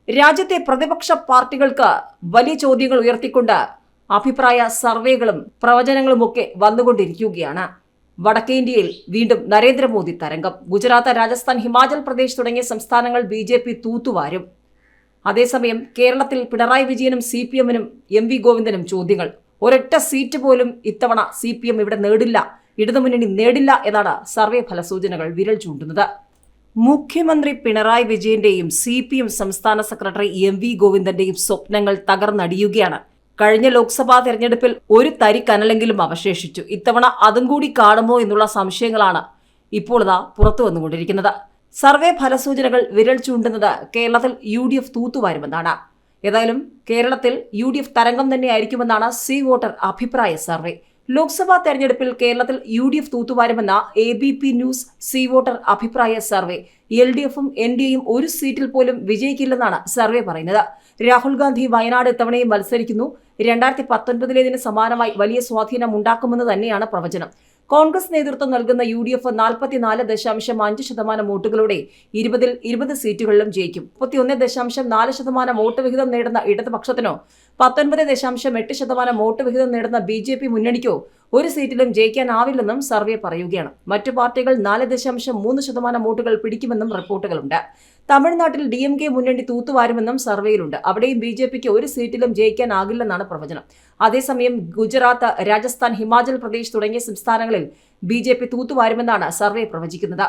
രാജ്യത്തെ പ്രതിപക്ഷ പാർട്ടികൾക്ക് വലിയ ചോദ്യങ്ങൾ ഉയർത്തിക്കൊണ്ട് അഭിപ്രായ സർവേകളും പ്രവചനങ്ങളുമൊക്കെ വന്നുകൊണ്ടിരിക്കുകയാണ്. വടക്കേ ഇന്ത്യയിൽ വീണ്ടും നരേന്ദ്രമോദി തരംഗം. ഗുജറാത്ത്, രാജസ്ഥാൻ, ഹിമാചൽ പ്രദേശ് തുടങ്ങിയ സംസ്ഥാനങ്ങൾ BJP തൂത്തുവാരും. അതേസമയം കേരളത്തിൽ പിണറായി വിജയനും CPM-നും MV ഗോവിന്ദനും ചോദ്യങ്ങൾ. ഒരൊറ്റ സീറ്റ് പോലും ഇത്തവണ CPM ഇവിടെ നേടില്ല, ഇടതുമുന്നണി നേടില്ല എന്നാണ് സർവേ ഫലസൂചനകൾ വിരൽ ചൂണ്ടുന്നത്. മുഖ്യമന്ത്രി പിണറായി വിജയന്റെയും CPM സംസ്ഥാന സെക്രട്ടറി MV ഗോവിന്ദന്റെയും സ്വപ്നങ്ങൾ തകർന്നടിയുകയാണ്. കഴിഞ്ഞ ലോക്സഭാ തെരഞ്ഞെടുപ്പിൽ ഒരു തരി കനലെങ്കിലും അവശേഷിച്ചു. ഇത്തവണ അതും കൂടി കാണുമോ എന്നുള്ള സംശയങ്ങളാണ് ഇപ്പോൾ പുറത്തു വന്നുകൊണ്ടിരിക്കുന്നത്. സർവേ ഫലസൂചനകൾ വിരൽ ചൂണ്ടുന്നത് കേരളത്തിൽ UDF തൂത്തുവാരുമെന്നാണ്. ഏതായാലും കേരളത്തിൽ UDF തരംഗം തന്നെയായിരിക്കുമെന്നാണ് സി വോട്ടർ അഭിപ്രായ സർവേ. ലോക്സഭാ തെരഞ്ഞെടുപ്പിൽ കേരളത്തിൽ UDF തൂത്തുവാരുമെന്ന ABP news C voter അഭിപ്രായ സർവേ. LDF-ഉം NDA-യും ഒരു സീറ്റിൽ പോലും വിജയിക്കില്ലെന്നാണ് സർവേ പറയുന്നത്. രാഹുൽ ഗാന്ധി വയനാട് ഇത്തവണയും മത്സരിക്കുന്നു. 2019-ലേതിന് സമാനമായി വലിയ സ്വാധീനം ഉണ്ടാക്കുമെന്ന് തന്നെയാണ് പ്രവചനം. കോൺഗ്രസ് നേതൃത്വം നൽകുന്ന UDF 44.5% വോട്ടുകളോടെ 20 സീറ്റുകളിലും ജയിക്കും. 31.4% വോട്ട് വിഹിതം നേടുന്ന ഇടതുപക്ഷത്തിനോ 19.8% വോട്ട് വിഹിതം നേടുന്ന BJP മുന്നണിക്കോ ഒരു സീറ്റിലും ജയിക്കാനാവില്ലെന്നും സർവേ പറയുകയാണ്. മറ്റു പാർട്ടികൾ 4.3% വോട്ടുകൾ പിടിക്കുമെന്നും റിപ്പോർട്ടുകളുണ്ട്. തമിഴ്നാട്ടിൽ DMK മുന്നണി തൂത്തുവാരുമെന്നും സർവേയിലുണ്ട്. അവിടെയും BJPക്ക് ഒരു സീറ്റിലും ജയിക്കാനാകില്ലെന്നാണ് പ്രവചനം. അതേസമയം ഗുജറാത്ത്, രാജസ്ഥാൻ, ഹിമാചൽ പ്രദേശ് തുടങ്ങിയ സംസ്ഥാനങ്ങളിൽ BJP തൂത്തുവാരുമെന്നാണ് സർവേ പ്രവചിക്കുന്നത്.